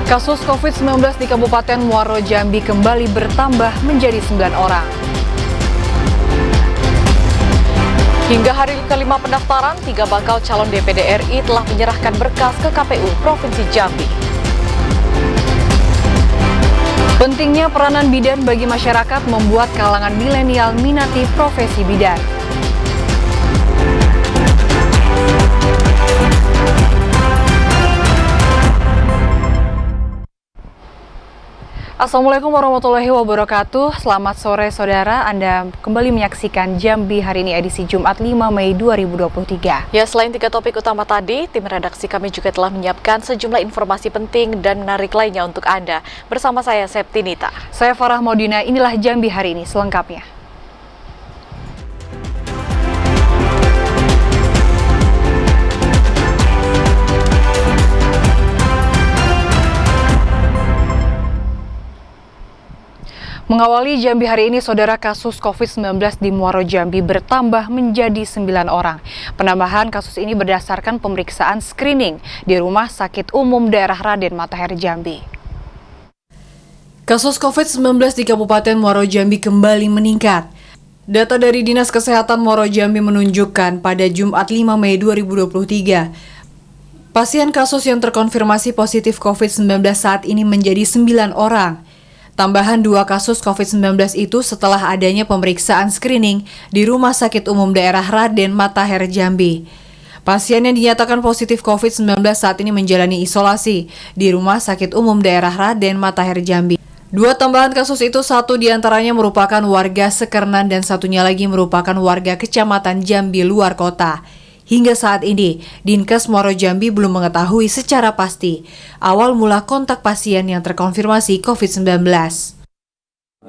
Kasus COVID-19 di Kabupaten Muaro Jambi kembali bertambah menjadi 9 orang. Hingga hari kelima pendaftaran, 3 bakal calon DPD RI telah menyerahkan berkas ke KPU Provinsi Jambi. Pentingnya peranan bidan bagi masyarakat membuat kalangan milenial minati profesi bidan. Assalamualaikum warahmatullahi wabarakatuh. Selamat sore saudara, Anda kembali menyaksikan Jambi hari ini edisi Jumat 5 Mei 2023. Ya, selain 3 topik utama tadi, tim redaksi kami juga telah menyiapkan sejumlah informasi penting dan menarik lainnya untuk Anda. Bersama saya Septinita. Saya Farah Maudina, inilah Jambi hari ini selengkapnya. Mengawali Jambi hari ini, saudara, kasus COVID-19 di Muaro Jambi bertambah menjadi 9 orang. Penambahan kasus ini berdasarkan pemeriksaan screening di Rumah Sakit Umum Daerah Raden Matahir Jambi. Kasus COVID-19 di Kabupaten Muaro Jambi kembali meningkat. Data dari Dinas Kesehatan Muaro Jambi menunjukkan pada Jumat 5 Mei 2023, pasien kasus yang terkonfirmasi positif COVID-19 saat ini menjadi 9 orang. Tambahan 2 kasus COVID-19 itu setelah adanya pemeriksaan screening di Rumah Sakit Umum Daerah Raden Matahir Jambi. Pasien yang dinyatakan positif COVID-19 saat ini menjalani isolasi di Rumah Sakit Umum Daerah Raden Matahir Jambi. 2 tambahan kasus itu, 1 diantaranya merupakan warga Sekernan dan satunya lagi merupakan warga Kecamatan Jambi luar kota. Hingga saat ini, Dinkes Muaro Jambi belum mengetahui secara pasti awal mula kontak pasien yang terkonfirmasi COVID-19.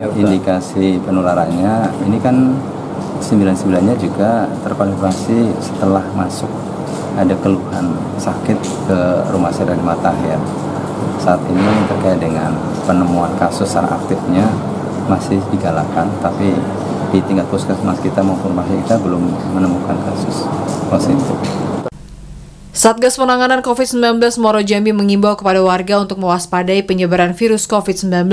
Indikasi penularannya ini kan 99-nya juga terkonfirmasi setelah masuk ada keluhan sakit ke Rumah Sakit Matahir. Saat ini terkait dengan penemuan kasus secara aktifnya masih digalakan, tapi di tingkat puskesmas kita maupun rumah sakit kita belum menemukan kasus positif. Satgas Penanganan COVID-19 Muaro Jambi mengimbau kepada warga untuk mewaspadai penyebaran virus COVID-19.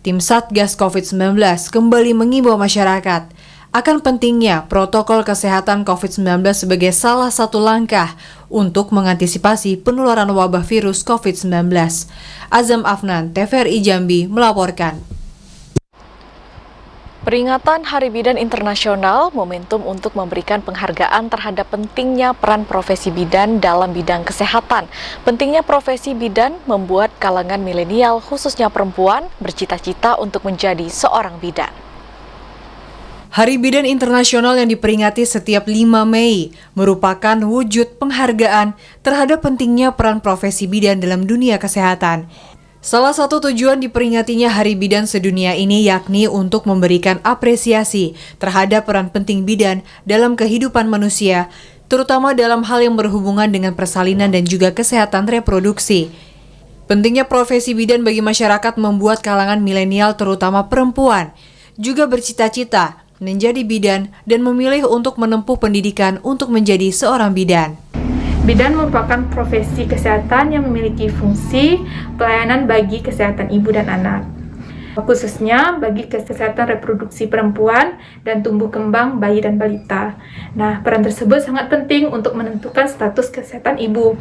Tim Satgas COVID-19 kembali mengimbau masyarakat akan pentingnya protokol kesehatan COVID-19 sebagai salah satu langkah untuk mengantisipasi penularan wabah virus COVID-19. Azam Afnan, TVRI Jambi melaporkan. Peringatan Hari Bidan Internasional momentum untuk memberikan penghargaan terhadap pentingnya peran profesi bidan dalam bidang kesehatan. Pentingnya profesi bidan membuat kalangan milenial, khususnya perempuan, bercita-cita untuk menjadi seorang bidan. Hari Bidan Internasional yang diperingati setiap 5 Mei merupakan wujud penghargaan terhadap pentingnya peran profesi bidan dalam dunia kesehatan. Salah satu tujuan diperingatinya Hari Bidan Sedunia ini yakni untuk memberikan apresiasi terhadap peran penting bidan dalam kehidupan manusia, terutama dalam hal yang berhubungan dengan persalinan dan juga kesehatan reproduksi. Pentingnya profesi bidan bagi masyarakat membuat kalangan milenial, terutama perempuan, juga bercita-cita menjadi bidan dan memilih untuk menempuh pendidikan untuk menjadi seorang bidan. Bidan merupakan profesi kesehatan yang memiliki fungsi pelayanan bagi kesehatan ibu dan anak, khususnya bagi kesehatan reproduksi perempuan dan tumbuh kembang bayi dan balita. Nah, peran tersebut sangat penting untuk menentukan status kesehatan ibu.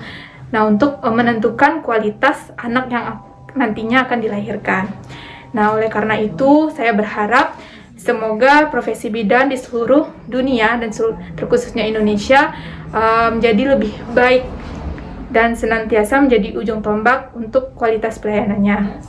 Nah, untuk menentukan kualitas anak yang nantinya akan dilahirkan. Nah, oleh karena itu, saya berharap semoga profesi bidan di seluruh dunia dan terkhususnya Indonesia menjadi lebih baik dan senantiasa menjadi ujung tombak untuk kualitas pelayanannya.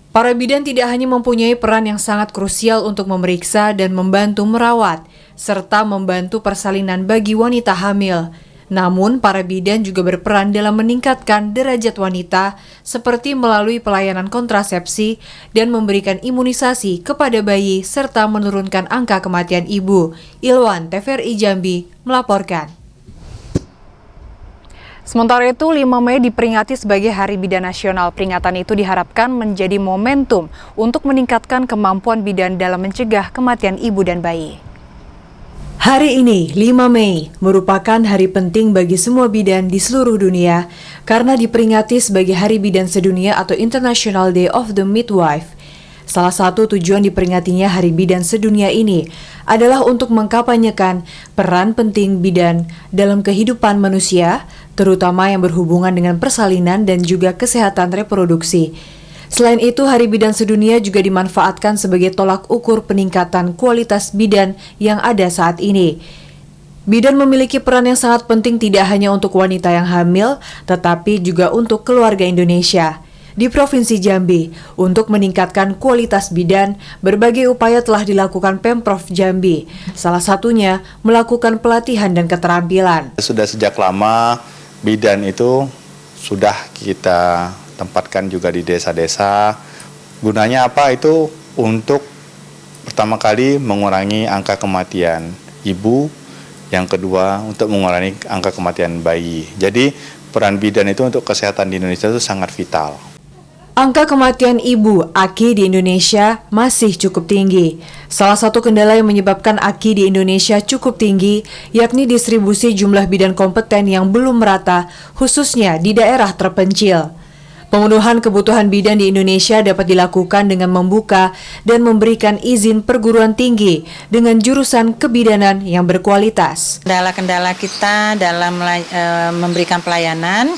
Para bidan tidak hanya mempunyai peran yang sangat krusial untuk memeriksa dan membantu merawat, serta membantu persalinan bagi wanita hamil. Namun, para bidan juga berperan dalam meningkatkan derajat wanita seperti melalui pelayanan kontrasepsi dan memberikan imunisasi kepada bayi serta menurunkan angka kematian ibu. Ilwan, TVRI Jambi, melaporkan. Sementara itu, 5 Mei diperingati sebagai Hari Bidan Nasional. Peringatan itu diharapkan menjadi momentum untuk meningkatkan kemampuan bidan dalam mencegah kematian ibu dan bayi. Hari ini, 5 Mei, merupakan hari penting bagi semua bidan di seluruh dunia karena diperingati sebagai Hari Bidan Sedunia atau International Day of the Midwife. Salah satu tujuan diperingatinya Hari Bidan Sedunia ini adalah untuk mengkampanyekan peran penting bidan dalam kehidupan manusia, terutama yang berhubungan dengan persalinan dan juga kesehatan reproduksi. Selain itu, Hari Bidan Sedunia juga dimanfaatkan sebagai tolak ukur peningkatan kualitas bidan yang ada saat ini. Bidan memiliki peran yang sangat penting tidak hanya untuk wanita yang hamil, tetapi juga untuk keluarga Indonesia. Di Provinsi Jambi, untuk meningkatkan kualitas bidan, berbagai upaya telah dilakukan Pemprov Jambi. Salah satunya melakukan pelatihan dan keterampilan. Sudah sejak lama bidan itu sudah kita tempatkan juga di desa-desa. Gunanya apa? Itu untuk pertama kali mengurangi angka kematian ibu, yang kedua untuk mengurangi angka kematian bayi. Jadi peran bidan itu untuk kesehatan di Indonesia itu sangat vital. Angka kematian ibu AKI di Indonesia masih cukup tinggi. Salah satu kendala yang menyebabkan AKI di Indonesia cukup tinggi yakni distribusi jumlah bidan kompeten yang belum merata, khususnya di daerah terpencil. Pemenuhan kebutuhan bidan di Indonesia dapat dilakukan dengan membuka dan memberikan izin perguruan tinggi dengan jurusan kebidanan yang berkualitas. Kendala-kendala kita dalam memberikan pelayanan,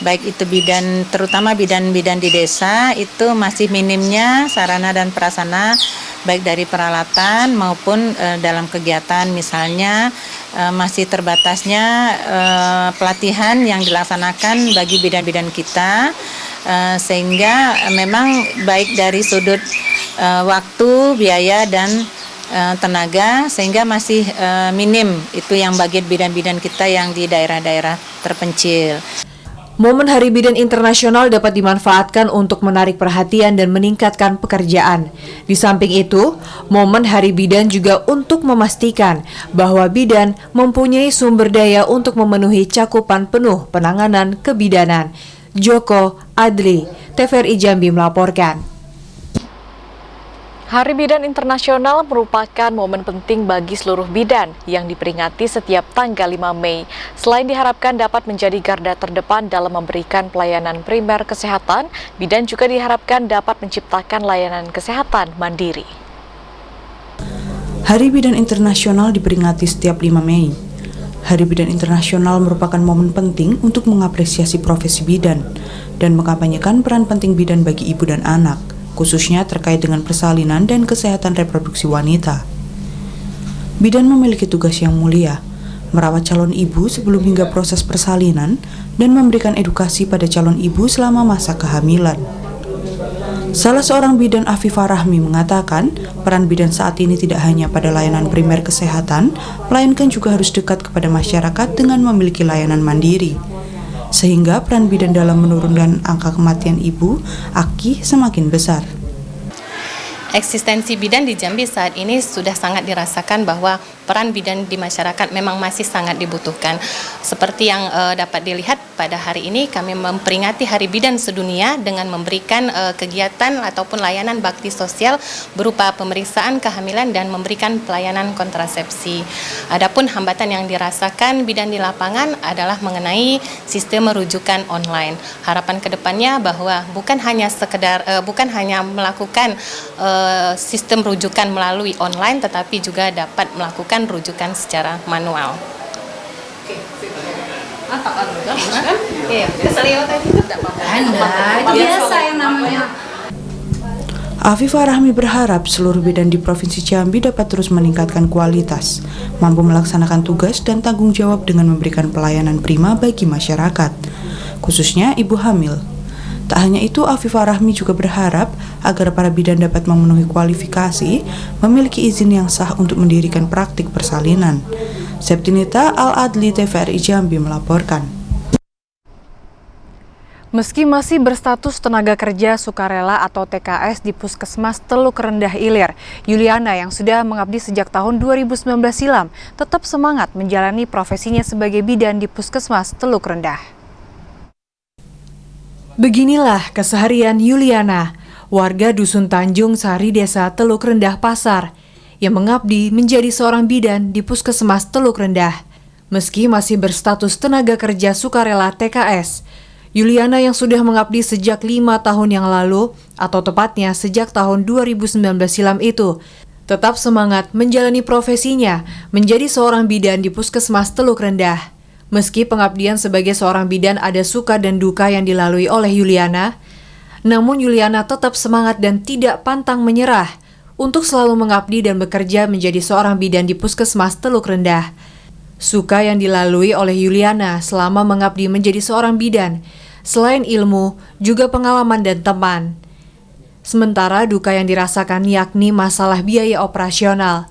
baik itu bidan, terutama bidan-bidan di desa, itu masih minimnya sarana dan prasarana, baik dari peralatan maupun dalam kegiatan, misalnya masih terbatasnya pelatihan yang dilaksanakan bagi bidan-bidan kita, sehingga memang baik dari sudut waktu, biaya, dan tenaga, sehingga masih minim itu yang bagi bidan-bidan kita yang di daerah-daerah terpencil. Momen Hari Bidan Internasional dapat dimanfaatkan untuk menarik perhatian dan meningkatkan pekerjaan. Di samping itu, momen Hari Bidan juga untuk memastikan bahwa bidan mempunyai sumber daya untuk memenuhi cakupan penuh penanganan kebidanan. Joko Adli, TVRI Jambi melaporkan. Hari Bidan Internasional merupakan momen penting bagi seluruh bidan yang diperingati setiap tanggal 5 Mei. Selain diharapkan dapat menjadi garda terdepan dalam memberikan pelayanan primer kesehatan, bidan juga diharapkan dapat menciptakan layanan kesehatan mandiri. Hari Bidan Internasional diperingati setiap 5 Mei. Hari Bidan Internasional merupakan momen penting untuk mengapresiasi profesi bidan dan mengkampanyekan peran penting bidan bagi ibu dan anak, khususnya terkait dengan persalinan dan kesehatan reproduksi wanita. Bidan memiliki tugas yang mulia, merawat calon ibu sebelum hingga proses persalinan dan memberikan edukasi pada calon ibu selama masa kehamilan. Salah seorang bidan, Afifah Rahmi, mengatakan peran bidan saat ini tidak hanya pada layanan primer kesehatan, melainkan juga harus dekat kepada masyarakat dengan memiliki layanan mandiri. Sehingga peran bidan dalam menurunkan angka kematian ibu, AKI, semakin besar. Eksistensi bidan di Jambi saat ini sudah sangat dirasakan bahwa peran bidan di masyarakat memang masih sangat dibutuhkan. Seperti yang dapat dilihat pada hari ini, kami memperingati Hari Bidan Sedunia dengan memberikan kegiatan ataupun layanan bakti sosial berupa pemeriksaan kehamilan dan memberikan pelayanan kontrasepsi. Adapun hambatan yang dirasakan bidan di lapangan adalah mengenai sistem rujukan online. Harapan kedepannya bahwa bukan hanya melakukan sistem rujukan melalui online, tetapi juga dapat melakukan rujukan secara manual. Afifah Rahmi berharap seluruh bidan di Provinsi Jambi dapat terus meningkatkan kualitas, mampu melaksanakan tugas dan tanggung jawab dengan memberikan pelayanan prima bagi masyarakat, khususnya ibu hamil. Tak hanya itu, Afifah Rahmi juga berharap agar para bidan dapat memenuhi kualifikasi, memiliki izin yang sah untuk mendirikan praktik persalinan. Septinita Al-Adli, TVRI Jambi melaporkan. Meski masih berstatus tenaga kerja sukarela atau TKS di Puskesmas Teluk Rendah Ilir, Yuliana yang sudah mengabdi sejak tahun 2019 silam tetap semangat menjalani profesinya sebagai bidan di Puskesmas Teluk Rendah. Beginilah keseharian Yuliana, warga Dusun Tanjung Sari, Desa Teluk Rendah Pasar. yang mengabdi menjadi seorang bidan di Puskesmas Teluk Rendah. Meski masih berstatus tenaga kerja sukarela TKS, Yuliana yang sudah mengabdi sejak 5 tahun yang lalu, atau tepatnya sejak tahun 2019 silam itu, tetap semangat menjalani profesinya menjadi seorang bidan di Puskesmas Teluk Rendah. Meski pengabdian sebagai seorang bidan ada suka dan duka yang dilalui oleh Yuliana, namun Yuliana tetap semangat dan tidak pantang menyerah untuk selalu mengabdi dan bekerja menjadi seorang bidan di Puskesmas Teluk Rendah. Suka yang dilalui oleh Yuliana selama mengabdi menjadi seorang bidan, selain ilmu, juga pengalaman dan teman. Sementara duka yang dirasakan yakni masalah biaya operasional.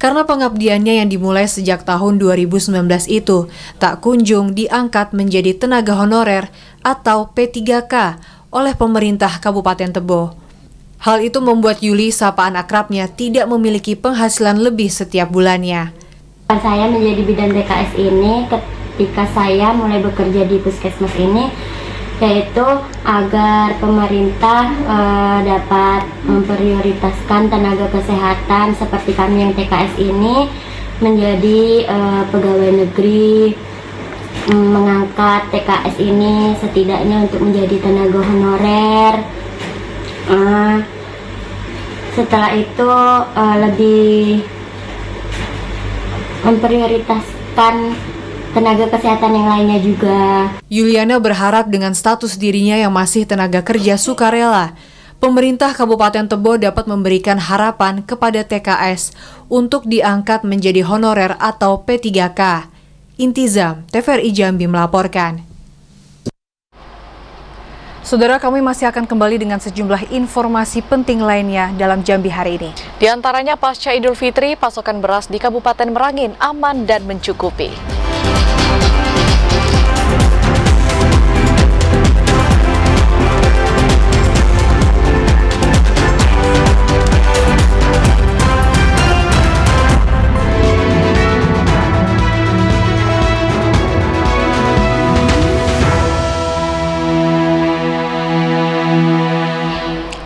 Karena pengabdiannya yang dimulai sejak tahun 2019 itu tak kunjung diangkat menjadi tenaga honorer atau P3K oleh pemerintah Kabupaten Tebo. Hal itu membuat Yuli, sapaan akrabnya, tidak memiliki penghasilan lebih setiap bulannya. Saya menjadi bidan TKS ini ketika saya mulai bekerja di puskesmas ini, yaitu agar pemerintah dapat memprioritaskan tenaga kesehatan seperti kami yang TKS ini menjadi pegawai negeri, mengangkat TKS ini setidaknya untuk menjadi tenaga honorer. Setelah itu lebih memprioritaskan tenaga kesehatan yang lainnya juga. Yuliana berharap dengan status dirinya yang masih tenaga kerja sukarela, pemerintah Kabupaten Tebo dapat memberikan harapan kepada TKS untuk diangkat menjadi honorer atau P3K. Intizam, TVRI Jambi melaporkan. Saudara, kami masih akan kembali dengan sejumlah informasi penting lainnya dalam Jambi hari ini. Di antaranya pasca Idul Fitri, pasokan beras di Kabupaten Merangin aman dan mencukupi.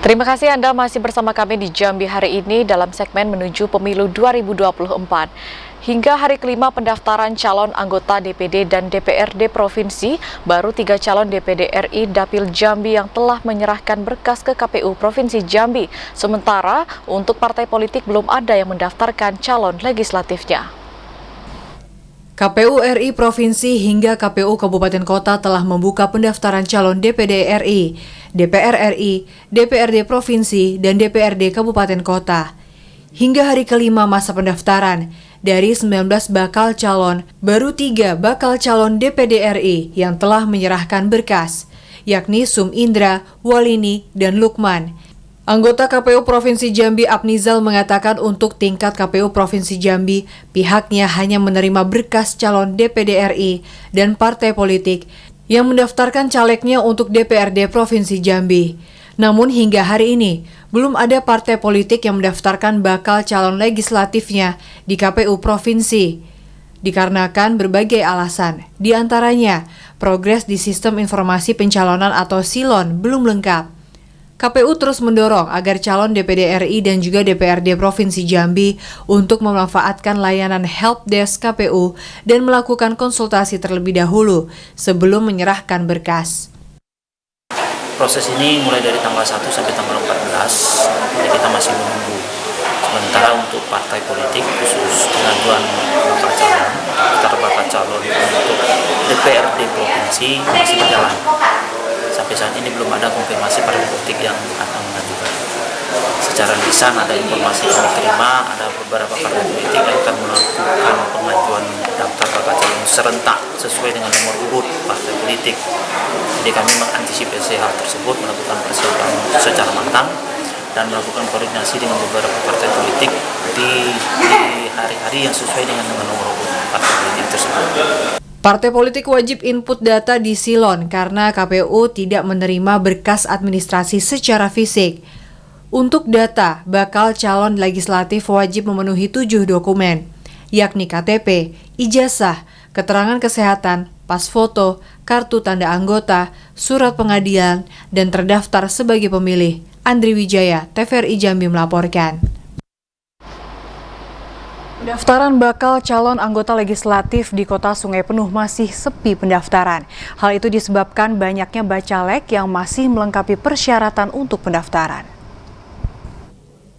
Terima kasih Anda masih bersama kami di Jambi hari ini dalam segmen menuju pemilu 2024. Hingga hari kelima pendaftaran calon anggota DPD dan DPRD Provinsi, baru 3 calon DPD RI Dapil Jambi yang telah menyerahkan berkas ke KPU Provinsi Jambi. Sementara untuk partai politik belum ada yang mendaftarkan calon legislatifnya. KPU RI Provinsi hingga KPU Kabupaten Kota telah membuka pendaftaran calon DPD RI, DPR RI, DPRD Provinsi, dan DPRD Kabupaten Kota. Hingga hari kelima masa pendaftaran, dari 19 bakal calon, baru 3 bakal calon DPD RI yang telah menyerahkan berkas, yakni Sum Indra, Walini, dan Lukman. Anggota KPU Provinsi Jambi Apnizal mengatakan untuk tingkat KPU Provinsi Jambi, pihaknya hanya menerima berkas calon DPD RI dan partai politik yang mendaftarkan calegnya untuk DPRD Provinsi Jambi. Namun hingga hari ini, belum ada partai politik yang mendaftarkan bakal calon legislatifnya di KPU Provinsi. Dikarenakan berbagai alasan, di antaranya progres di Sistem Informasi Pencalonan atau SILON belum lengkap. KPU terus mendorong agar calon DPD RI dan juga DPRD Provinsi Jambi untuk memanfaatkan layanan helpdesk KPU dan melakukan konsultasi terlebih dahulu sebelum menyerahkan berkas. Proses ini mulai dari tanggal 1 sampai tanggal 14, jadi kita masih menunggu. Sementara untuk partai politik khusus pengajuan bakal calon untuk DPRD Provinsi masih berjalan. Sampai saat ini belum ada konfirmasi partai politik yang akan mengajukan. Secara lisan ada informasi kami terima, ada beberapa partai politik yang akan melakukan pengajuan daftar bakal calon serentak sesuai dengan nomor urut partai politik. Jadi kami mengantisipasi hal tersebut, melakukan persiapan secara matang dan melakukan koordinasi dengan beberapa partai politik di hari-hari yang sesuai dengan nomor urut partai politik tersebut. Partai politik wajib input data di SILON karena KPU tidak menerima berkas administrasi secara fisik. Untuk data, bakal calon legislatif wajib memenuhi 7 dokumen, yakni KTP, ijazah, keterangan kesehatan, pas foto, kartu tanda anggota, surat pengadilan, dan terdaftar sebagai pemilih. Andri Wijaya, TVRI Jambi melaporkan. Pendaftaran bakal calon anggota legislatif di Kota Sungai Penuh masih sepi pendaftaran. Hal itu disebabkan banyaknya bacalek yang masih melengkapi persyaratan untuk pendaftaran.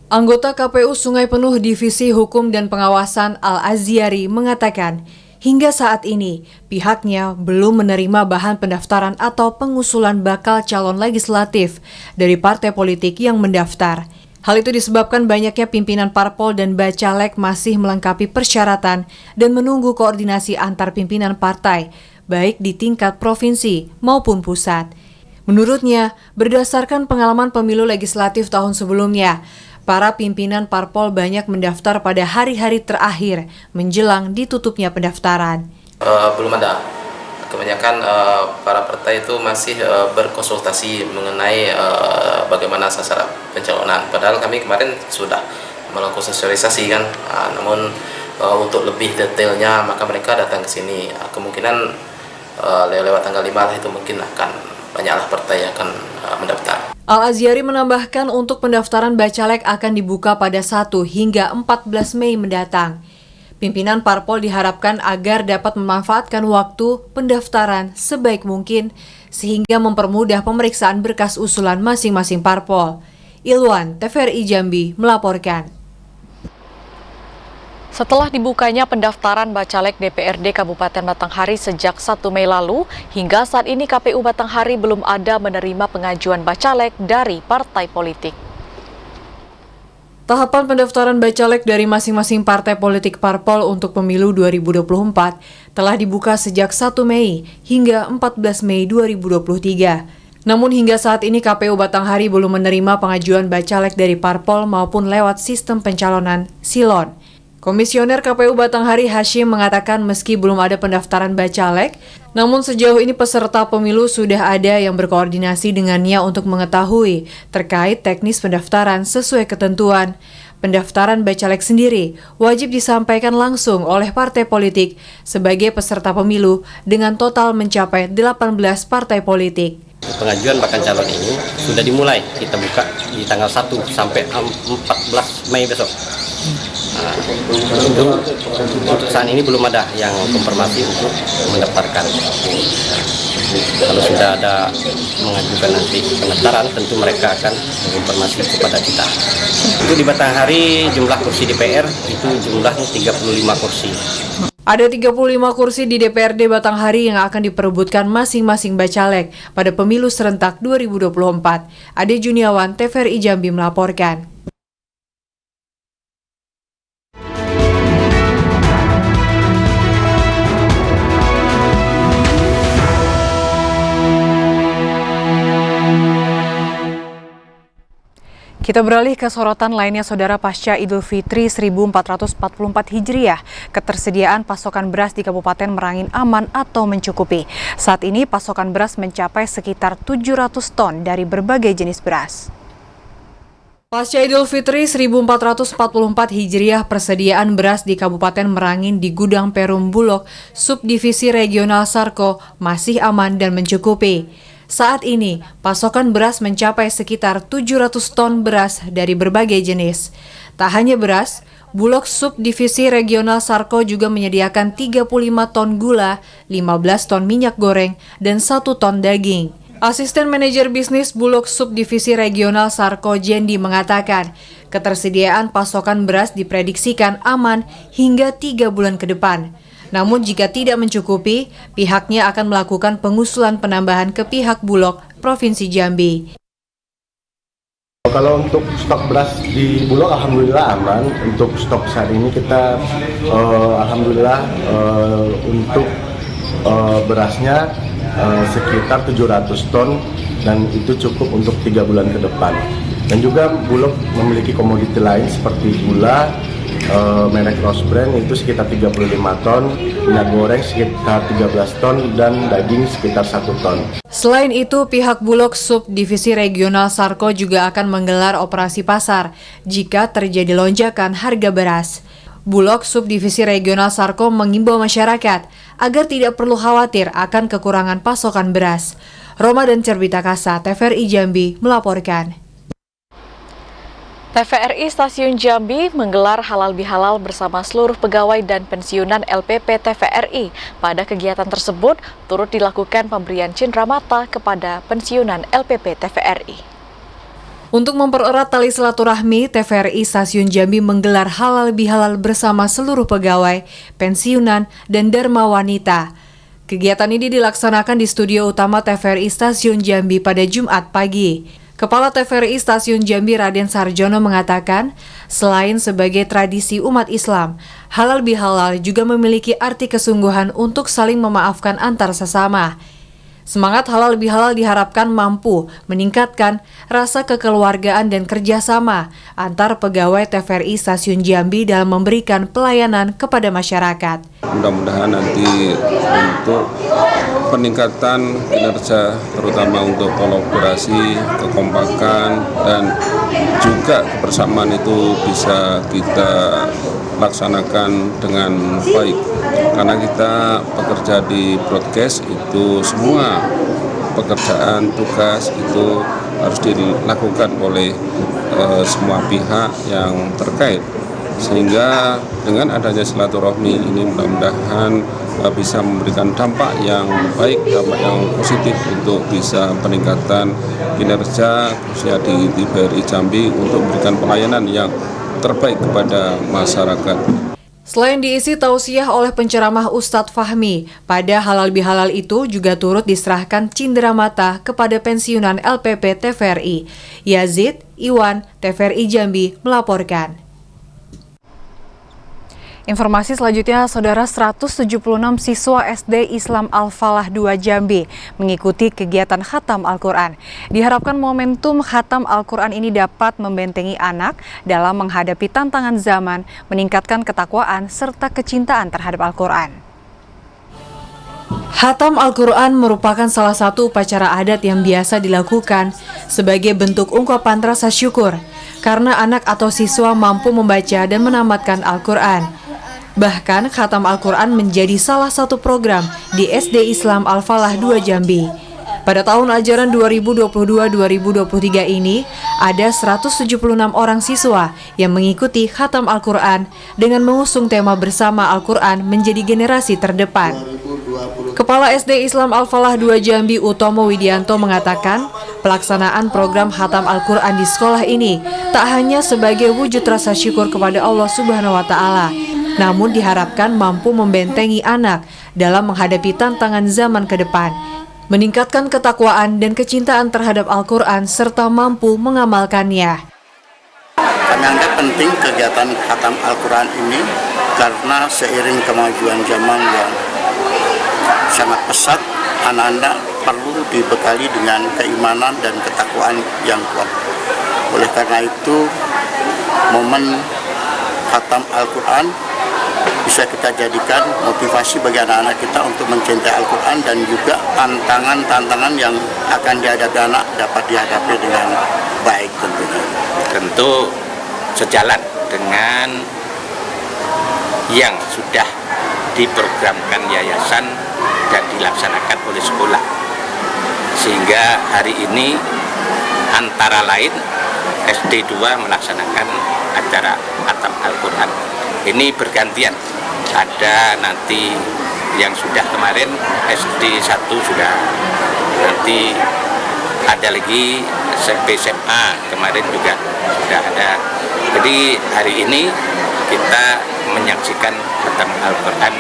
Anggota KPU Sungai Penuh Divisi Hukum dan Pengawasan Al-Aziari mengatakan, hingga saat ini pihaknya belum menerima bahan pendaftaran atau pengusulan bakal calon legislatif dari partai politik yang mendaftar. Hal itu disebabkan banyaknya pimpinan parpol dan bacalek masih melengkapi persyaratan dan menunggu koordinasi antar pimpinan partai, baik di tingkat provinsi maupun pusat. Menurutnya, berdasarkan pengalaman pemilu legislatif tahun sebelumnya, para pimpinan parpol banyak mendaftar pada hari-hari terakhir menjelang ditutupnya pendaftaran. Belum ada. Kebanyakan para partai itu masih berkonsultasi mengenai bagaimana sasaran pencalonan. Padahal kami kemarin sudah melakukan sosialisasi kan. Namun untuk lebih detailnya maka mereka datang ke sini. Kemungkinan lewat tanggal 5 itu mungkin akan banyaklah partai yang akan mendaftar. Al-Aziari menambahkan untuk pendaftaran bacalek akan dibuka pada 1 hingga 14 Mei mendatang. Pimpinan parpol diharapkan agar dapat memanfaatkan waktu pendaftaran sebaik mungkin sehingga mempermudah pemeriksaan berkas usulan masing-masing parpol. Ilwan, TVRI Jambi melaporkan. Setelah dibukanya pendaftaran bacalek DPRD Kabupaten Batanghari sejak 1 Mei lalu, hingga saat ini KPU Batanghari belum ada menerima pengajuan bacalek dari partai politik. Tahapan pendaftaran bacalek dari masing-masing partai politik parpol untuk pemilu 2024 telah dibuka sejak 1 Mei hingga 14 Mei 2023. Namun hingga saat ini KPU Batanghari belum menerima pengajuan bacalek dari parpol maupun lewat sistem pencalonan Silon. Komisioner KPU Batanghari Hashim mengatakan meski belum ada pendaftaran bacalek, namun sejauh ini peserta pemilu sudah ada yang berkoordinasi dengannya untuk mengetahui terkait teknis pendaftaran sesuai ketentuan. Pendaftaran bacalek sendiri wajib disampaikan langsung oleh partai politik sebagai peserta pemilu dengan total mencapai 18 partai politik. Pengajuan bakal calon ini sudah dimulai, kita buka di tanggal 1 sampai 14 Mei besok. Untuk saat ini belum ada yang konfirmasi untuk mendaftarkan. Kalau sudah ada mengajukan nanti pendaftaran, tentu mereka akan menginformasi kepada kita. Itu di Batanghari jumlah kursi DPR itu jumlahnya 35 kursi. Ada 35 kursi di DPRD Batanghari yang akan diperebutkan masing-masing bacalek pada pemilu serentak 2024. Ade Juniawan, TVRI Jambi melaporkan. Kita beralih ke sorotan lainnya, Saudara. Pasca Idul Fitri 1444 Hijriah, ketersediaan pasokan beras di Kabupaten Merangin aman atau mencukupi. Saat ini pasokan beras mencapai sekitar 700 ton dari berbagai jenis beras. Pasca Idul Fitri 1444 Hijriah, persediaan beras di Kabupaten Merangin di Gudang Perum Bulog, Subdivisi Regional Sarko, masih aman dan mencukupi. Saat ini, pasokan beras mencapai sekitar 700 ton beras dari berbagai jenis. Tak hanya beras, Bulog Subdivisi Regional Sarko juga menyediakan 35 ton gula, 15 ton minyak goreng, dan 1 ton daging. Asisten Manajer Bisnis Bulog Subdivisi Regional Sarko Jendi mengatakan, ketersediaan pasokan beras diprediksikan aman hingga 3 bulan ke depan. Namun jika tidak mencukupi, pihaknya akan melakukan pengusulan penambahan ke pihak Bulog Provinsi Jambi. Kalau untuk stok beras di Bulog alhamdulillah aman. Untuk stok saat ini kita alhamdulillah untuk berasnya sekitar 700 ton dan itu cukup untuk 3 bulan ke depan. Dan juga Bulog memiliki komoditi lain seperti gula, merek Rose Brand itu sekitar 35 ton, minyak goreng sekitar 13 ton, dan daging sekitar 1 ton. Selain itu, pihak Bulog Subdivisi Regional Sarko juga akan menggelar operasi pasar jika terjadi lonjakan harga beras. Bulog Subdivisi Regional Sarko mengimbau masyarakat agar tidak perlu khawatir akan kekurangan pasokan beras. Ramadan Cerbita Kasa, TVRI Jambi melaporkan. TVRI Stasiun Jambi menggelar halal bihalal bersama seluruh pegawai dan pensiunan LPP TVRI. Pada kegiatan tersebut, turut dilakukan pemberian cindramata kepada pensiunan LPP TVRI. Untuk mempererat tali silaturahmi, TVRI Stasiun Jambi menggelar halal bihalal bersama seluruh pegawai, pensiunan, dan dharma wanita. Kegiatan ini dilaksanakan di studio utama TVRI Stasiun Jambi pada Jumat pagi. Kepala TVRI Stasiun Jambi Raden Sarjono mengatakan, selain sebagai tradisi umat Islam, halal bihalal juga memiliki arti kesungguhan untuk saling memaafkan antar sesama. Semangat halal bihalal diharapkan mampu meningkatkan rasa kekeluargaan dan kerjasama antar pegawai TVRI Stasiun Jambi dalam memberikan pelayanan kepada masyarakat. Mudah-mudahan nanti untuk peningkatan kinerja, terutama untuk kolaborasi, kekompakan, dan juga kebersamaan itu bisa kita laksanakan dengan baik. Karena kita bekerja di broadcast, itu semua pekerjaan, tugas itu harus dilakukan oleh semua pihak yang terkait. Sehingga dengan adanya silaturahmi ini mudah-mudahan bisa memberikan dampak yang baik, dampak yang positif untuk bisa peningkatan kinerja khususnya di TVRI Jambi untuk memberikan pelayanan yang terbaik kepada masyarakat. Selain diisi tausiah oleh penceramah Ustadz Fahmi, pada halal bihalal itu juga turut diserahkan cindramata kepada pensiunan LPP TVRI. Yazid Iwan, TVRI Jambi melaporkan. Informasi selanjutnya, Saudara, 176 siswa SD Islam Al-Falah 2 Jambi mengikuti kegiatan khatam Al-Quran. Diharapkan momentum khatam Al-Quran ini dapat membentengi anak dalam menghadapi tantangan zaman, meningkatkan ketakwaan, serta kecintaan terhadap Al-Quran. Khatam Al-Quran merupakan salah satu upacara adat yang biasa dilakukan sebagai bentuk ungkapan rasa syukur karena anak atau siswa mampu membaca dan menamatkan Al-Quran. Bahkan, khatam Al-Quran menjadi salah satu program di SD Islam Al-Falah 2 Jambi. Pada tahun ajaran 2022-2023 ini, ada 176 orang siswa yang mengikuti khatam Al-Quran dengan mengusung tema bersama Al-Quran menjadi generasi terdepan. Kepala SD Islam Al-Falah 2 Jambi Utomo Widianto mengatakan, pelaksanaan program khatam Al-Quran di sekolah ini tak hanya sebagai wujud rasa syukur kepada Allah Subhanahu wa Ta'ala, namun diharapkan mampu membentengi anak dalam menghadapi tantangan zaman ke depan, meningkatkan ketakwaan dan kecintaan terhadap Al-Quran serta mampu mengamalkannya. Kami anggap penting kegiatan khatam Al-Quran ini karena seiring kemajuan zaman yang sangat pesat, anak-anak perlu dibekali dengan keimanan dan ketakwaan yang kuat. Oleh karena itu, momen khatam Al-Quran bisa kita jadikan motivasi bagi anak-anak kita untuk mencintai Al-Quran dan juga tantangan-tantangan yang akan dihadapi anak dapat dihadapi dengan baik tentunya. Tentu sejalan dengan yang sudah diprogramkan yayasan dan dilaksanakan oleh sekolah. Sehingga hari ini antara lain SD 2 melaksanakan acara khatam Al-Quran. Ini bergantian, ada nanti yang sudah kemarin SD 1 sudah, nanti ada lagi SMP SMA kemarin juga sudah ada. Jadi hari ini kita menyaksikan khatam Al-Quran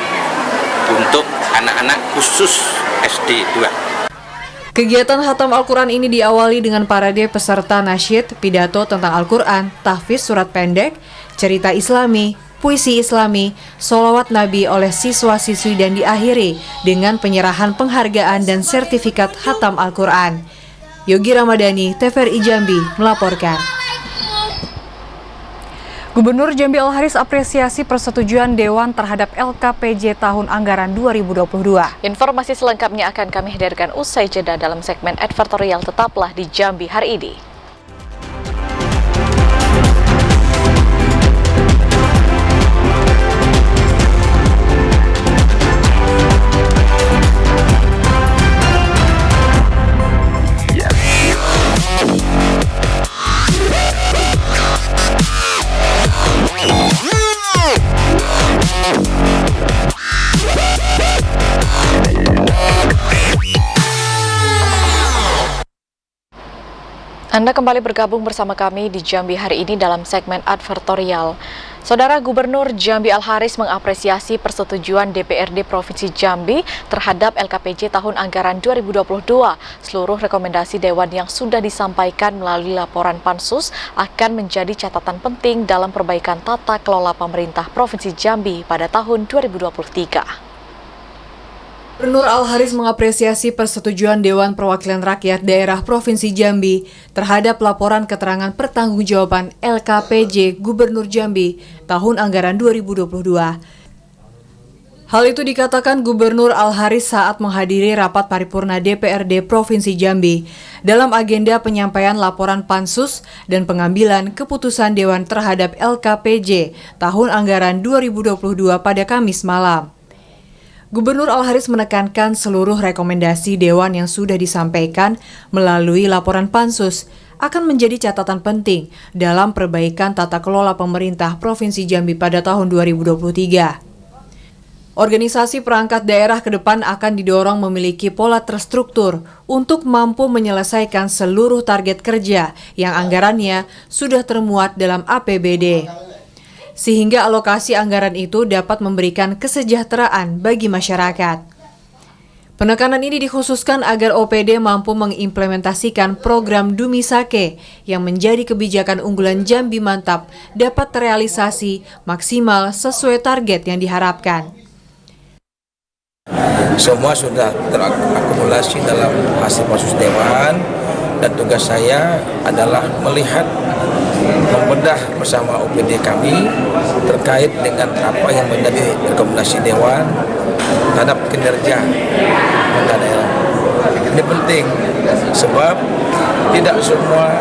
untuk anak-anak khusus SD 2. Kegiatan khatam Al-Quran ini diawali dengan parade peserta nasyid, pidato tentang Al-Quran, tahfiz surat pendek, cerita Islami, puisi Islami, sholawat Nabi oleh siswa-siswi dan diakhiri dengan penyerahan penghargaan dan sertifikat khatam Al-Quran. Yogi Ramadhani, TVRI Jambi melaporkan. Gubernur Jambi Al-Haris apresiasi persetujuan Dewan terhadap LKPJ tahun anggaran 2022. Informasi selengkapnya akan kami hadirkan usai jeda dalam segmen advertorial. Tetaplah di Jambi hari ini. Anda kembali bergabung bersama kami di Jambi hari ini dalam segmen advertorial. Saudara Gubernur Jambi Al-Haris mengapresiasi persetujuan DPRD Provinsi Jambi terhadap LKPJ tahun anggaran 2022. Seluruh rekomendasi Dewan yang sudah disampaikan melalui laporan Pansus akan menjadi catatan penting dalam perbaikan tata kelola pemerintah Provinsi Jambi pada tahun 2023. Gubernur Al-Haris mengapresiasi persetujuan Dewan Perwakilan Rakyat Daerah Provinsi Jambi terhadap laporan keterangan pertanggungjawaban LKPJ Gubernur Jambi tahun anggaran 2022. Hal itu dikatakan Gubernur Al-Haris saat menghadiri rapat paripurna DPRD Provinsi Jambi dalam agenda penyampaian laporan Pansus dan pengambilan keputusan Dewan terhadap LKPJ tahun anggaran 2022 pada Kamis malam. Gubernur Al-Haris menekankan seluruh rekomendasi Dewan yang sudah disampaikan melalui laporan Pansus akan menjadi catatan penting dalam perbaikan tata kelola pemerintah Provinsi Jambi pada tahun 2023. Organisasi perangkat daerah ke depan akan didorong memiliki pola terstruktur untuk mampu menyelesaikan seluruh target kerja yang anggarannya sudah termuat dalam APBD. Sehingga alokasi anggaran itu dapat memberikan kesejahteraan bagi masyarakat. Penekanan ini dikhususkan agar OPD mampu mengimplementasikan program Dumisake yang menjadi kebijakan unggulan Jambi Mantap dapat terrealisasi maksimal sesuai target yang diharapkan. Semua sudah terakumulasi dalam hasil Pansus Dewan dan tugas saya adalah melihat membedah bersama OPD kami terkait dengan apa yang menjadi rekomendasi Dewan terhadap kinerja pemerintah daerah. Ini penting sebab tidak semua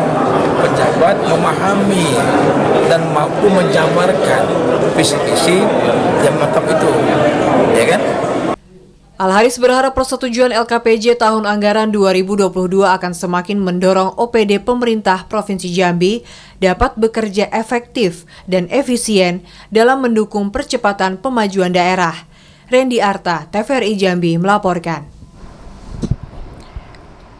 pejabat memahami dan mampu menjabarkan visi-visi yang mantap itu, ya kan? Al-Haris berharap persetujuan LKPJ tahun anggaran 2022 akan semakin mendorong OPD pemerintah Provinsi Jambi dapat bekerja efektif dan efisien dalam mendukung percepatan pemajuan daerah. Randy Arta, TVRI Jambi melaporkan.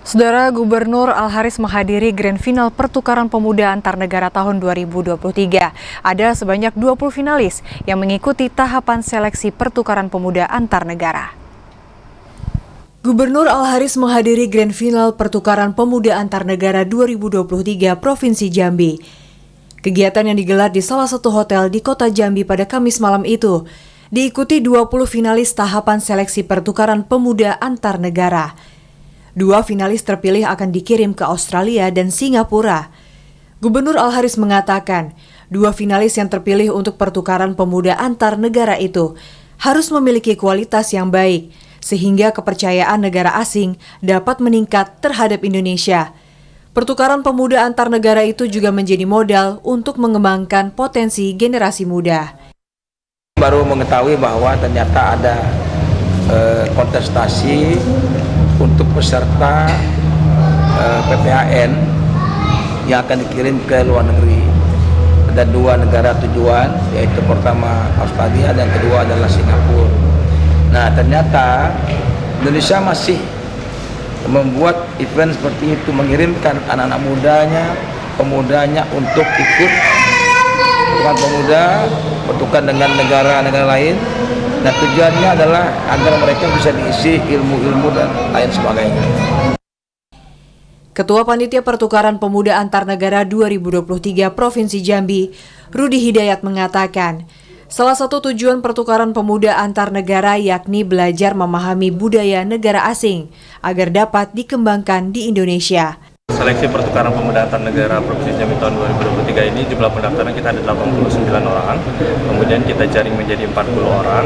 Saudara Gubernur Al-Haris menghadiri Grand Final Pertukaran Pemuda Antar Negara tahun 2023. Ada sebanyak 20 finalis yang mengikuti tahapan seleksi Pertukaran Pemuda Antar Negara. Gubernur Al-Haris menghadiri Grand Final Pertukaran Pemuda Antar Negara 2023 Provinsi Jambi. Kegiatan yang digelar di salah satu hotel di kota Jambi pada Kamis malam itu diikuti 20 finalis tahapan seleksi Pertukaran Pemuda Antar Negara. 2 finalis terpilih akan dikirim ke Australia dan Singapura. Gubernur Al-Haris mengatakan, 2 finalis yang terpilih untuk Pertukaran Pemuda Antar Negara itu harus memiliki kualitas yang baik, sehingga kepercayaan negara asing dapat meningkat terhadap Indonesia. Pertukaran pemuda antar negara itu juga menjadi modal untuk mengembangkan potensi generasi muda. Baru mengetahui bahwa ternyata ada kontestasi untuk peserta PPAN yang akan dikirim ke luar negeri. Ada 2 negara tujuan, yaitu pertama Australia dan kedua adalah Singapura. Nah, ternyata Indonesia masih membuat event seperti itu, mengirimkan anak-anak pemudanya untuk ikut pertukaran pemuda, pertukaran dengan negara-negara lain. Dan tujuannya adalah agar mereka bisa diisi ilmu-ilmu dan lain sebagainya. Ketua Panitia Pertukaran Pemuda Antar Negara 2023 Provinsi Jambi, Rudi Hidayat mengatakan, salah satu tujuan pertukaran pemuda antar negara yakni belajar memahami budaya negara asing agar dapat dikembangkan di Indonesia. Seleksi pertukaran pemuda antar negara Provinsi Jambi tahun 2023 ini jumlah pendaftaran kita ada 89 orang, kemudian kita jaring menjadi 40 orang,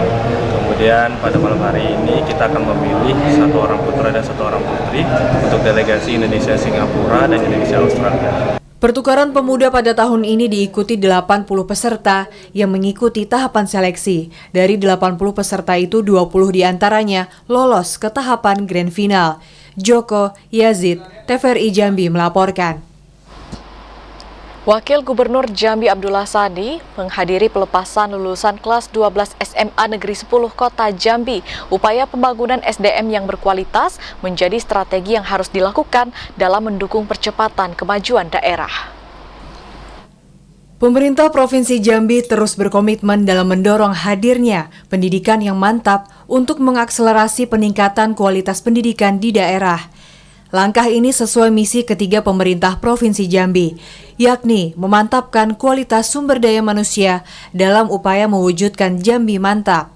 kemudian pada malam hari ini kita akan memilih 1 orang putra dan 1 orang putri untuk delegasi Indonesia Singapura dan Indonesia Australia. Pertukaran pemuda pada tahun ini diikuti 80 peserta yang mengikuti tahapan seleksi. Dari 80 peserta itu 20 diantaranya lolos ke tahapan Grand Final. Joko Yazid, TVRI Jambi melaporkan. Wakil Gubernur Jambi Abdullah Sani menghadiri pelepasan lulusan kelas 12 SMA Negeri 10 Kota Jambi. Upaya pembangunan SDM yang berkualitas menjadi strategi yang harus dilakukan dalam mendukung percepatan kemajuan daerah. Pemerintah Provinsi Jambi terus berkomitmen dalam mendorong hadirnya pendidikan yang mantap untuk mengakselerasi peningkatan kualitas pendidikan di daerah. Langkah ini sesuai misi ketiga pemerintah Provinsi Jambi, yakni memantapkan kualitas sumber daya manusia dalam upaya mewujudkan Jambi mantap.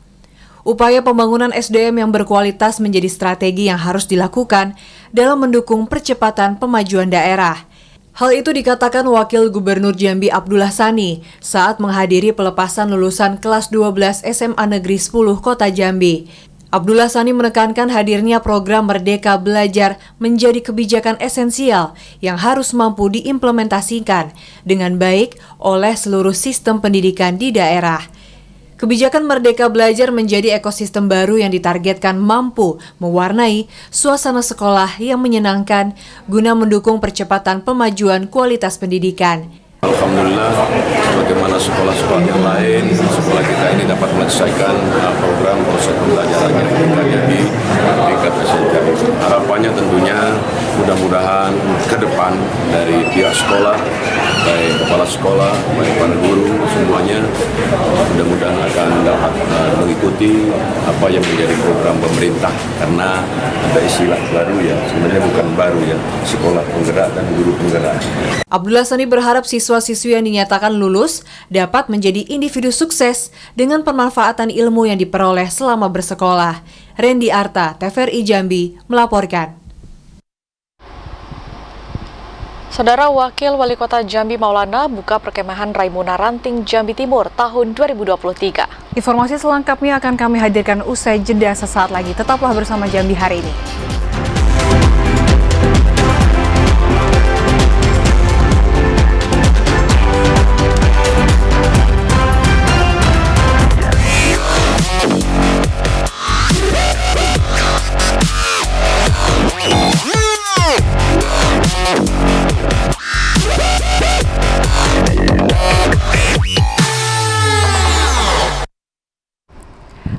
Upaya pembangunan SDM yang berkualitas menjadi strategi yang harus dilakukan dalam mendukung percepatan pemajuan daerah. Hal itu dikatakan Wakil Gubernur Jambi Abdullah Sani saat menghadiri pelepasan lulusan kelas 12 SMA Negeri 10 Kota Jambi. Abdullah Sani menekankan hadirnya program Merdeka Belajar menjadi kebijakan esensial yang harus mampu diimplementasikan dengan baik oleh seluruh sistem pendidikan di daerah. Kebijakan Merdeka Belajar menjadi ekosistem baru yang ditargetkan mampu mewarnai suasana sekolah yang menyenangkan guna mendukung percepatan pemajuan kualitas pendidikan. Alhamdulillah, bagaimana sekolah-sekolah yang lain, sekolah kita ini dapat menyelesaikan program proses pembelajarannya di tingkat SMK. Harapannya tentunya mudah-mudahan ke depan dari pihak sekolah, baik kepala sekolah, baik para guru, semuanya mudah-mudahan akan dapat mengikuti apa yang menjadi program pemerintah, karena ada istilah baru ya, sebenarnya bukan baru ya, sekolah penggerak dan guru penggerak. Abdullah Sani berharap siswa-siswi yang dinyatakan lulus dapat menjadi individu sukses dengan pemanfaatan ilmu yang diperoleh selama bersekolah. Randy Arta, TVRI Jambi, melaporkan. Saudara Wakil Wali Kota Jambi Maulana buka perkemahan Raimuna Ranting Jambi Timur tahun 2023. Informasi selengkapnya akan kami hadirkan usai jeda sesaat lagi. Tetaplah bersama Jambi hari ini.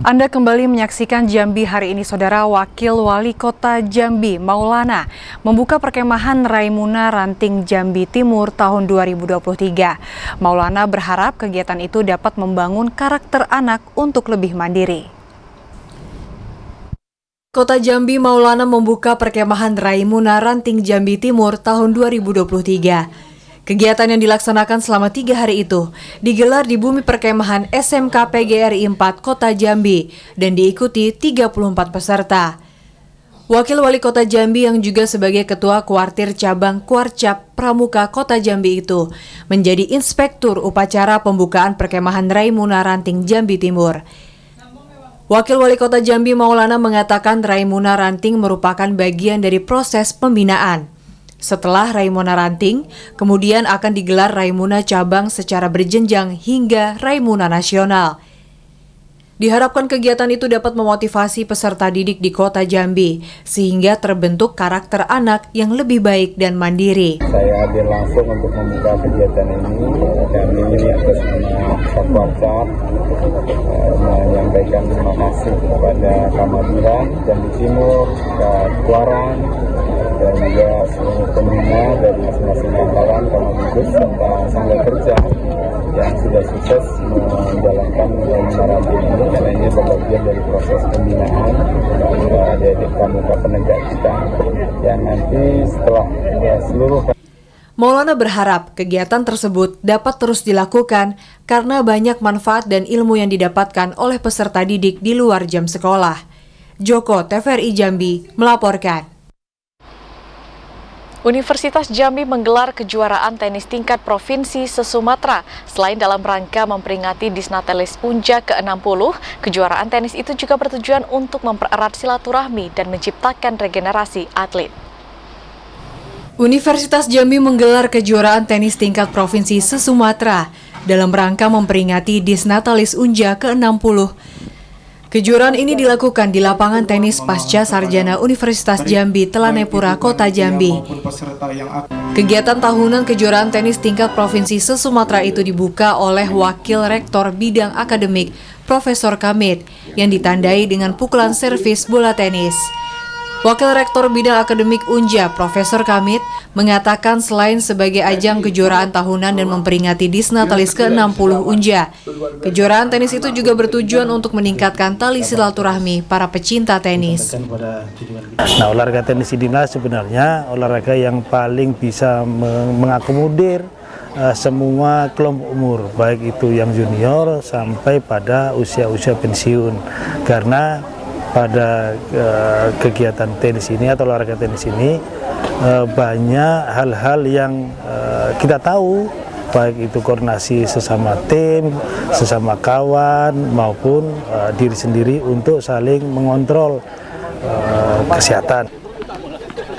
Anda kembali menyaksikan Jambi hari ini, Saudara. Wakil Wali Kota Jambi Maulana membuka perkemahan Raimuna Ranting Jambi Timur tahun 2023. Maulana berharap kegiatan itu dapat membangun karakter anak untuk lebih mandiri. Kota Jambi Maulana membuka perkemahan Raimuna Ranting Jambi Timur tahun 2023. Kegiatan yang dilaksanakan selama 3 hari itu digelar di bumi perkemahan SMK PGRI 4 Kota Jambi dan diikuti 34 peserta. Wakil Wali Kota Jambi yang juga sebagai Ketua Kuartir Cabang Kuarcap Pramuka Kota Jambi itu menjadi inspektur upacara pembukaan perkemahan Raimuna Ranting Jambi Timur. Wakil Wali Kota Jambi Maulana mengatakan Raimuna Ranting merupakan bagian dari proses pembinaan. Setelah Raimuna Ranting, kemudian akan digelar Raimuna Cabang secara berjenjang hingga Raimuna Nasional. Diharapkan kegiatan itu dapat memotivasi peserta didik di Kota Jambi, sehingga terbentuk karakter anak yang lebih baik dan mandiri. Saya hadir langsung untuk membuka kegiatan ini, dan ini atas nama Kuarcap menyampaikan terima kasih kepada Kamadiran, Jambi Timur, Kuarang, dan juga seluruh pembina dari masing-masing pangkalan, Kamadigus, serta sanggar kerja yang sudah sukses menjalankan Raimuna Ranting ini, karena ini bagian dari proses pembinaan adik-adik pramuka penegak kita yang nanti setelah seluruh. Maulana berharap kegiatan tersebut dapat terus dilakukan karena banyak manfaat dan ilmu yang didapatkan oleh peserta didik di luar jam sekolah. Joko, TVRI Jambi, melaporkan. Universitas Jambi menggelar kejuaraan tenis tingkat provinsi se-Sumatera. Selain dalam rangka memperingati Disnatalis Unja ke-60, kejuaraan tenis itu juga bertujuan untuk mempererat silaturahmi dan menciptakan regenerasi atlet. Universitas Jambi menggelar kejuaraan tenis tingkat provinsi se-Sumatera dalam rangka memperingati Disnatalis Unja ke-60. Kejuaraan ini dilakukan di lapangan tenis Pasca Sarjana Universitas Jambi Telanepura Kota Jambi. Kegiatan tahunan kejuaraan tenis tingkat provinsi se-Sumatera itu dibuka oleh Wakil Rektor Bidang Akademik, Profesor Kamit, yang ditandai dengan pukulan servis bola tenis. Wakil Rektor Bidang Akademik Unja, Profesor Kamit, mengatakan selain sebagai ajang kejuaraan tahunan dan memperingati Disnatalis ke-60 Unja, kejuaraan tenis itu juga bertujuan untuk meningkatkan tali silaturahmi para pecinta tenis. Nah, olahraga tenis inilah sebenarnya olahraga yang paling bisa mengakomodir semua kelompok umur, baik itu yang junior sampai pada usia-usia pensiun. Karena pada kegiatan tenis ini atau olahraga tenis ini banyak hal-hal yang kita tahu, baik itu koordinasi sesama tim, sesama kawan maupun diri sendiri untuk saling mengontrol kesehatan.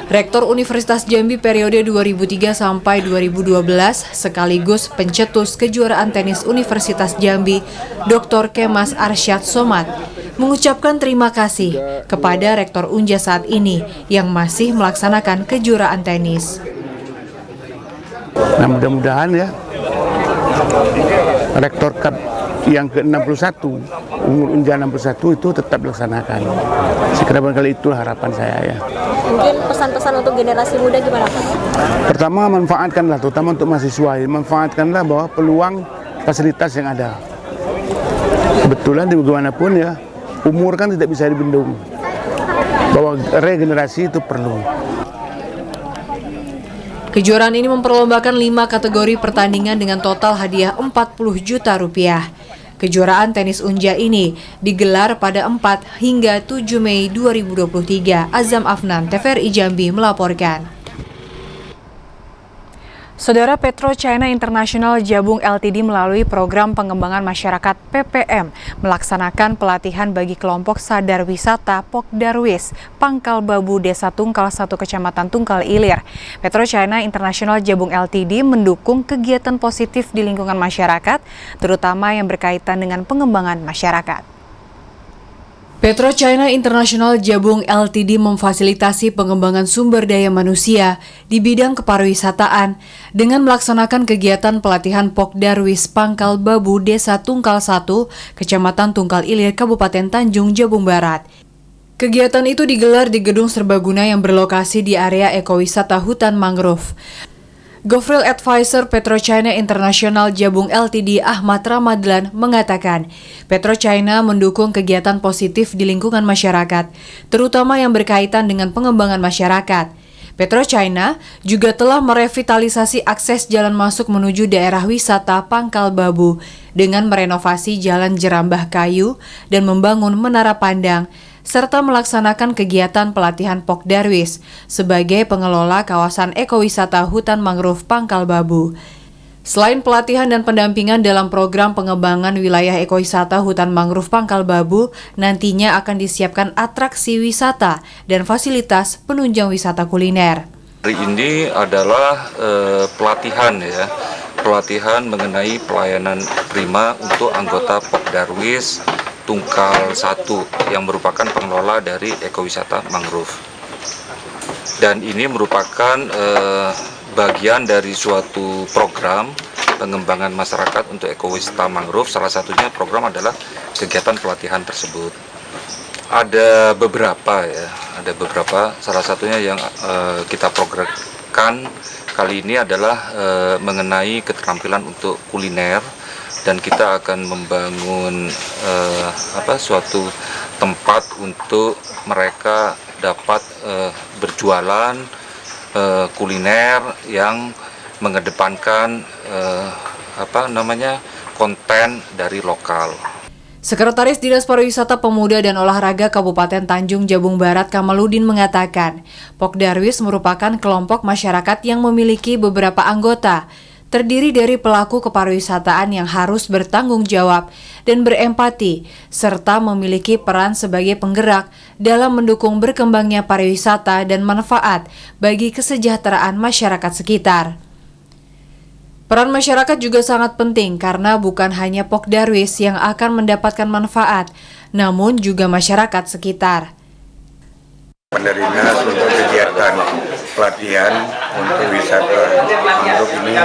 Rektor Universitas Jambi periode 2003 sampai 2012 sekaligus pencetus kejuaraan tenis Universitas Jambi, Dr. Kemas Arsyad Somad, mengucapkan terima kasih kepada Rektor Unja saat ini yang masih melaksanakan kejuaraan tenis. Nah, mudah-mudahan ya Rektor Cup yang ke-61, umur Unja 61 itu tetap dilaksanakan. Sekira barangkali itu harapan saya ya. Mungkin pesan-pesan untuk generasi muda gimana Pak? Pertama, manfaatkanlah, terutama untuk mahasiswa, manfaatkanlah bahwa peluang fasilitas yang ada. Kebetulan di bagaimanapun ya, umur kan tidak bisa dibendung. Bahwa regenerasi itu perlu. Kejuaraan ini memperlombakan 5 kategori pertandingan dengan total hadiah 40 juta rupiah. Kejuaraan tenis Unja ini digelar pada 4 hingga 7 Mei 2023. Azam Afnan, TVRI Jambi melaporkan. Saudara, PetroChina International Jabung Ltd melalui program pengembangan masyarakat PPM melaksanakan pelatihan bagi kelompok sadar wisata Pokdarwis, Pangkal Babu, Desa Tungkal 1, Kecamatan Tungkal Ilir. PetroChina International Jabung Ltd mendukung kegiatan positif di lingkungan masyarakat, terutama yang berkaitan dengan pengembangan masyarakat. PetroChina International Jabung Ltd memfasilitasi pengembangan sumber daya manusia di bidang kepariwisataan dengan melaksanakan kegiatan pelatihan Pokdarwis Pangkal Babu Desa Tungkal 1, Kecamatan Tungkal Ilir, Kabupaten Tanjung Jabung Barat. Kegiatan itu digelar di gedung serbaguna yang berlokasi di area ekowisata hutan mangrove. Gofril Advisor PetroChina International Jabung Ltd Ahmad Ramadlan mengatakan, PetroChina mendukung kegiatan positif di lingkungan masyarakat, terutama yang berkaitan dengan pengembangan masyarakat. PetroChina juga telah merevitalisasi akses jalan masuk menuju daerah wisata Pangkal Babu dengan merenovasi jalan jerambah kayu dan membangun menara pandang, serta melaksanakan kegiatan pelatihan Pokdarwis sebagai pengelola kawasan ekowisata hutan mangrove Pangkal Babu. Selain pelatihan dan pendampingan dalam program pengembangan wilayah ekowisata hutan mangrove Pangkal Babu, nantinya akan disiapkan atraksi wisata dan fasilitas penunjang wisata kuliner. Hari ini adalah pelatihan mengenai pelayanan prima untuk anggota Pokdarwis Tungkal 1 yang merupakan pengelola dari ekowisata mangrove. Dan ini merupakan bagian dari suatu program pengembangan masyarakat untuk ekowisata mangrove. Salah satunya program adalah kegiatan pelatihan tersebut. Ada beberapa. Salah satunya yang kita programkan kali ini adalah mengenai keterampilan untuk kuliner. Dan kita akan membangun suatu tempat untuk mereka dapat berjualan kuliner yang mengedepankan konten dari lokal. Sekretaris Dinas Pariwisata Pemuda dan Olahraga Kabupaten Tanjung Jabung Barat Kamaludin mengatakan, Pokdarwis merupakan kelompok masyarakat yang memiliki beberapa anggota, terdiri dari pelaku kepariwisataan yang harus bertanggung jawab dan berempati, serta memiliki peran sebagai penggerak dalam mendukung berkembangnya pariwisata dan manfaat bagi kesejahteraan masyarakat sekitar. Peran masyarakat juga sangat penting karena bukan hanya Pokdarwis yang akan mendapatkan manfaat, namun juga masyarakat sekitar. Penerima untuk kegiatan pelatihan untuk wisata mangrove ini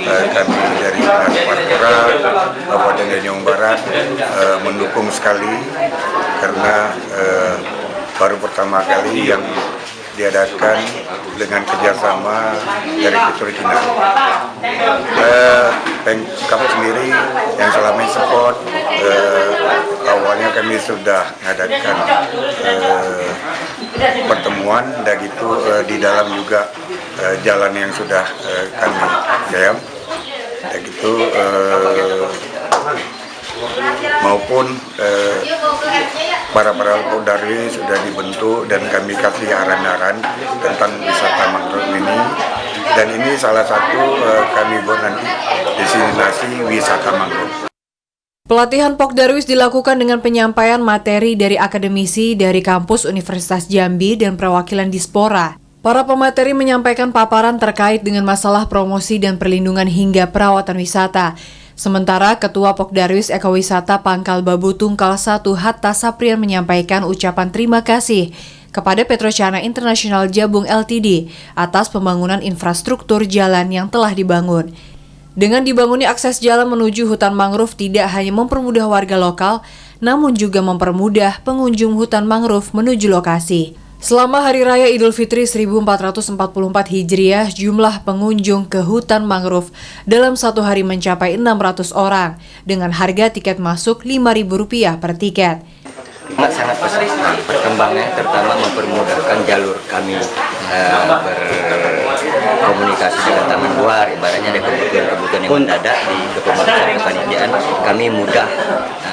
kami dari Pantura, Kabupaten Tanjung Barat mendukung sekali karena baru pertama kali yang diadakan dengan kerjasama dari Keturkinan. Kami sendiri yang selama ini support, awalnya kami sudah mengadakan pertemuan dan itu di dalam juga jalan yang sudah kami jam dan itu maupun para Poldarwi sudah dibentuk dan kami kasih arahan-arahan tentang wisata mangrove ini, dan ini salah satu kami buat nanti destinasi wisata mangrove. Pelatihan Pokdarwis dilakukan dengan penyampaian materi dari akademisi dari kampus Universitas Jambi dan perwakilan Dispora. Para pemateri menyampaikan paparan terkait dengan masalah promosi dan perlindungan hingga perawatan wisata. Sementara Ketua Pokdarwis Ekowisata Pangkal Babu Tungkal 1 Hatta Saprian menyampaikan ucapan terima kasih kepada Petrocana International Jabung Ltd atas pembangunan infrastruktur jalan yang telah dibangun. Dengan dibangunnya akses jalan menuju hutan mangrove tidak hanya mempermudah warga lokal, namun juga mempermudah pengunjung hutan mangrove menuju lokasi. Selama Hari Raya Idul Fitri 1444 Hijriah, jumlah pengunjung ke hutan mangrove dalam satu hari mencapai 600 orang, dengan harga tiket masuk Rp5.000 per tiket. Sangat pesat perkembangannya, terutama mempermudahkan jalur kami berkomunikasi dengan taman luar, ibaratnya ada kebutuhan yang mendadak di kepanitiaan, kami mudah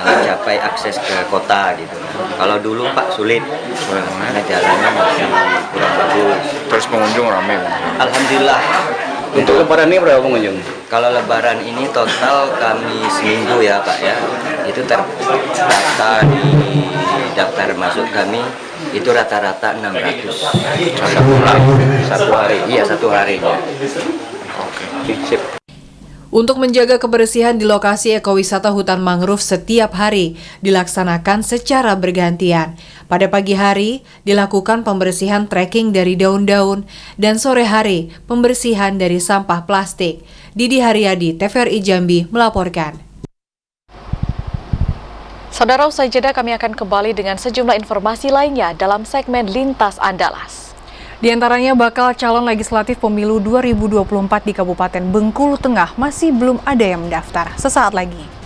mencapai akses ke kota gitu. Kalau dulu Pak sulit, karena jalannya masih kurang bagus. Terus pengunjung ramai? Alhamdulillah. Untuk lebaran ini berapa pengunjung? Kalau lebaran ini total kami seminggu ya Pak ya, itu terdata di daftar masuk kami itu rata-rata 600. Satu hari? Iya, satu hari. Oke, sip. Untuk menjaga kebersihan di lokasi ekowisata hutan mangrove setiap hari dilaksanakan secara bergantian. Pada pagi hari dilakukan pembersihan trekking dari daun-daun dan sore hari pembersihan dari sampah plastik. Didi Haryadi, TVRI Jambi melaporkan. Saudara, usai jeda kami akan kembali dengan sejumlah informasi lainnya dalam segmen Lintas Andalas. Di antaranya bakal calon legislatif pemilu 2024 di Kabupaten Bengkulu Tengah masih belum ada yang mendaftar. Sesaat lagi.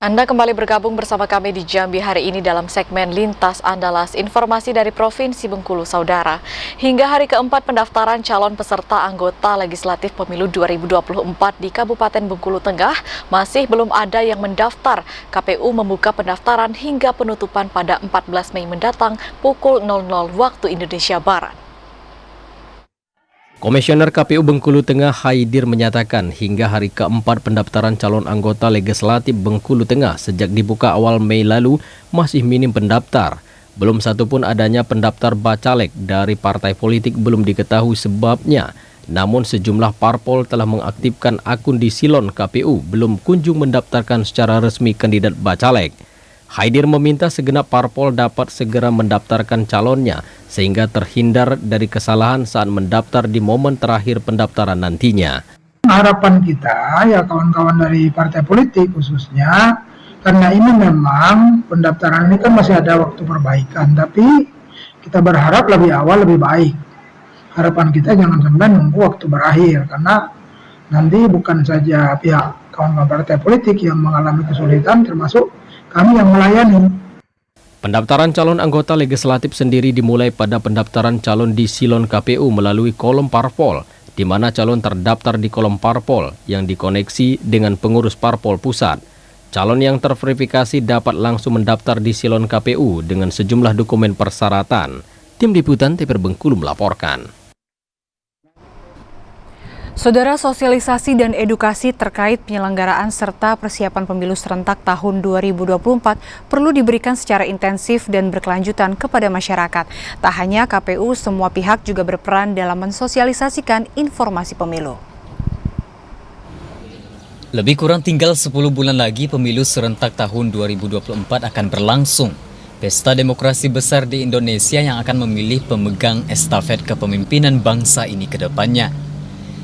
Anda kembali bergabung bersama kami di Jambi hari ini dalam segmen Lintas Andalas. Informasi dari Provinsi Bengkulu, Saudara. Hingga hari keempat pendaftaran calon peserta anggota legislatif pemilu 2024 di Kabupaten Bengkulu Tengah masih belum ada yang mendaftar. KPU membuka pendaftaran hingga penutupan pada 14 Mei mendatang pukul 00 waktu Indonesia Barat. Komisioner KPU Bengkulu Tengah Haidir menyatakan hingga hari keempat pendaftaran calon anggota legislatif Bengkulu Tengah sejak dibuka awal Mei lalu masih minim pendaftar. Belum satupun adanya pendaftar bacalek dari partai politik belum diketahui sebabnya. Namun sejumlah parpol telah mengaktifkan akun di silon KPU belum kunjung mendaftarkan secara resmi kandidat bacalek. Haidir meminta segenap parpol dapat segera mendaftarkan calonnya sehingga terhindar dari kesalahan saat mendaftar di momen terakhir pendaftaran nantinya. Harapan kita ya kawan-kawan dari partai politik khususnya, karena ini memang pendaftaran ini kan masih ada waktu perbaikan, tapi kita berharap lebih awal lebih baik. Harapan kita jangan sampai nunggu waktu berakhir, karena nanti bukan saja pihak kawan-kawan partai politik yang mengalami kesulitan, termasuk kami yang melayani. Pendaftaran calon anggota legislatif sendiri dimulai pada pendaftaran calon di silon KPU melalui kolom parpol, di mana calon terdaftar di kolom parpol yang dikoneksi dengan pengurus parpol pusat. Calon yang terverifikasi dapat langsung mendaftar di silon KPU dengan sejumlah dokumen persyaratan. Tim Liputan TVRI Bengkulu melaporkan. Saudara, sosialisasi dan edukasi terkait penyelenggaraan serta persiapan pemilu serentak tahun 2024 perlu diberikan secara intensif dan berkelanjutan kepada masyarakat. Tak hanya KPU, semua pihak juga berperan dalam mensosialisasikan informasi pemilu. Lebih kurang tinggal 10 bulan lagi pemilu serentak tahun 2024 akan berlangsung. Pesta demokrasi besar di Indonesia yang akan memilih pemegang estafet kepemimpinan bangsa ini ke depannya.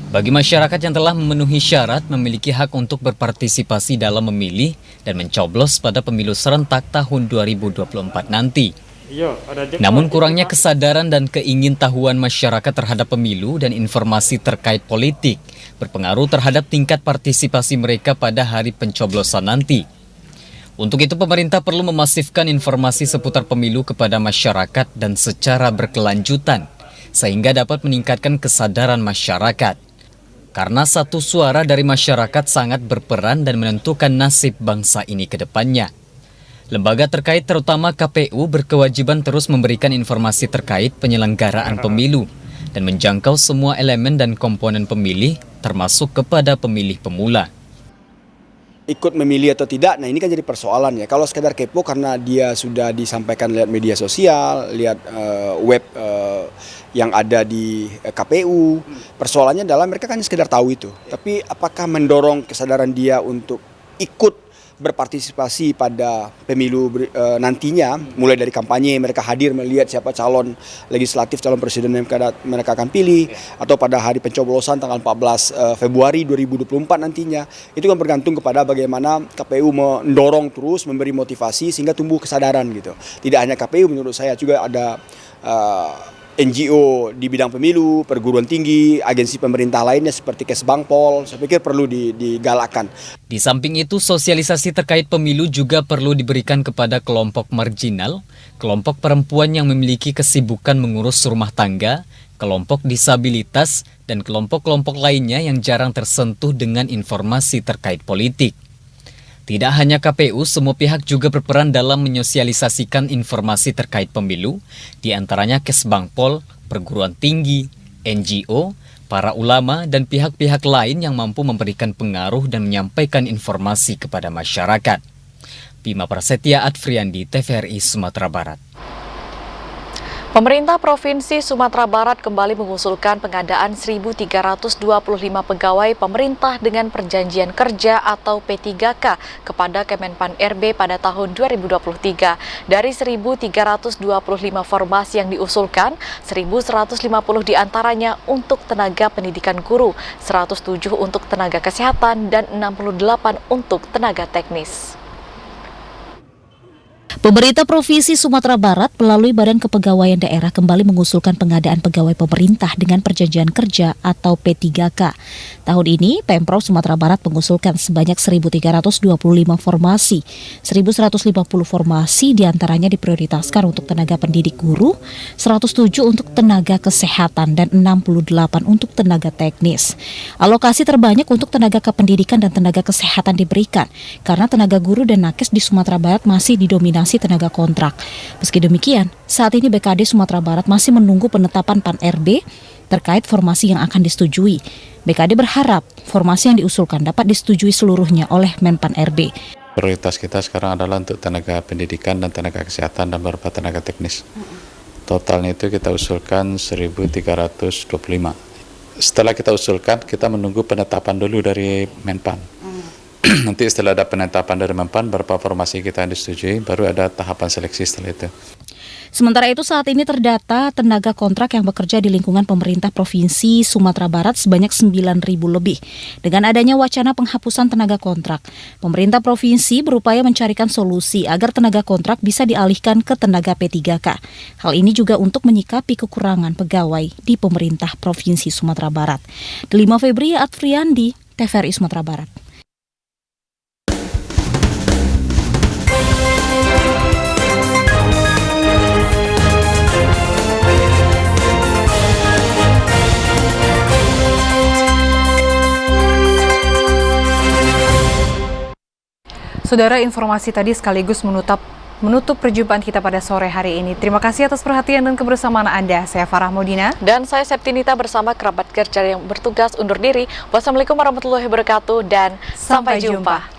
Bagi masyarakat yang telah memenuhi syarat memiliki hak untuk berpartisipasi dalam memilih dan mencoblos pada pemilu serentak tahun 2024 nanti. Namun kurangnya kesadaran dan keingintahuan masyarakat terhadap pemilu dan informasi terkait politik berpengaruh terhadap tingkat partisipasi mereka pada hari pencoblosan nanti. Untuk itu pemerintah perlu memasifkan informasi seputar pemilu kepada masyarakat dan secara berkelanjutan sehingga dapat meningkatkan kesadaran masyarakat. Karena satu suara dari masyarakat sangat berperan dan menentukan nasib bangsa ini ke depannya. Lembaga terkait terutama KPU berkewajiban terus memberikan informasi terkait penyelenggaraan pemilu dan menjangkau semua elemen dan komponen pemilih termasuk kepada pemilih pemula. Ikut memilih atau tidak, nah ini kan jadi persoalan ya. Kalau sekedar kepo karena dia sudah disampaikan lewat media sosial, lihat web yang ada di KPU, persoalannya adalah mereka kan sekedar tahu itu. Tapi apakah mendorong kesadaran dia untuk ikut berpartisipasi pada pemilu nantinya, mulai dari kampanye mereka hadir melihat siapa calon legislatif, calon presiden yang mereka akan pilih, atau pada hari pencoblosan tanggal 14 Februari 2024 nantinya, itu kan bergantung kepada bagaimana KPU mendorong terus, memberi motivasi sehingga tumbuh kesadaran gitu. Tidak hanya KPU, menurut saya juga ada NGO di bidang pemilu, perguruan tinggi, agensi pemerintah lainnya seperti Kesbangpol, saya pikir perlu digalakkan. Di samping itu, sosialisasi terkait pemilu juga perlu diberikan kepada kelompok marginal, kelompok perempuan yang memiliki kesibukan mengurus rumah tangga, kelompok disabilitas, dan kelompok-kelompok lainnya yang jarang tersentuh dengan informasi terkait politik. Tidak hanya KPU, semua pihak juga berperan dalam menyosialisasikan informasi terkait pemilu, di antaranya Kesbangpol, perguruan tinggi, NGO, para ulama, dan pihak-pihak lain yang mampu memberikan pengaruh dan menyampaikan informasi kepada masyarakat. Bima Prasetya, Adfriandi, TVRI Sumatera Barat. Pemerintah Provinsi Sumatera Barat kembali mengusulkan pengadaan 1.325 pegawai pemerintah dengan perjanjian kerja atau P3K kepada Kemenpan RB pada tahun 2023. Dari 1.325 formasi yang diusulkan, 1.150 diantaranya untuk tenaga pendidikan guru, 107 untuk tenaga kesehatan, dan 68 untuk tenaga teknis. Pemerintah Provinsi Sumatera Barat melalui Badan Kepegawaian Daerah kembali mengusulkan pengadaan pegawai pemerintah dengan perjanjian kerja atau P3K. Tahun ini, Pemprov Sumatera Barat mengusulkan sebanyak 1.325 formasi. 1.150 formasi diantaranya diprioritaskan untuk tenaga pendidik guru, 107 untuk tenaga kesehatan, dan 68 untuk tenaga teknis. Alokasi terbanyak untuk tenaga kependidikan dan tenaga kesehatan diberikan, karena tenaga guru dan nakes di Sumatera Barat masih didominasi tenaga kontrak. Meski demikian, saat ini BKD Sumatera Barat masih menunggu penetapan PAN RB terkait formasi yang akan disetujui. BKD berharap formasi yang diusulkan dapat disetujui seluruhnya oleh Menpan RB. Prioritas kita sekarang adalah untuk tenaga pendidikan dan tenaga kesehatan dan beberapa tenaga teknis. Totalnya itu kita usulkan 1.325. Setelah kita usulkan, kita menunggu penetapan dulu dari Menpan. Nanti setelah ada penetapan dari Menpan, berapa formasi kita disetujui, baru ada tahapan seleksi setelah itu. Sementara itu saat ini terdata tenaga kontrak yang bekerja di lingkungan pemerintah Provinsi Sumatera Barat sebanyak 9.000 lebih. Dengan adanya wacana penghapusan tenaga kontrak, pemerintah provinsi berupaya mencarikan solusi agar tenaga kontrak bisa dialihkan ke tenaga P3K. Hal ini juga untuk menyikapi kekurangan pegawai di pemerintah Provinsi Sumatera Barat. Delima Febria, Adfriandi, TVRI Sumatera Barat. Saudara, informasi tadi sekaligus menutup menutup perjumpaan kita pada sore hari ini. Terima kasih atas perhatian dan kebersamaan Anda. Saya Farah Modina. Dan saya Septinita bersama kerabat kerja yang bertugas undur diri. Wassalamualaikum warahmatullahi wabarakatuh dan sampai jumpa.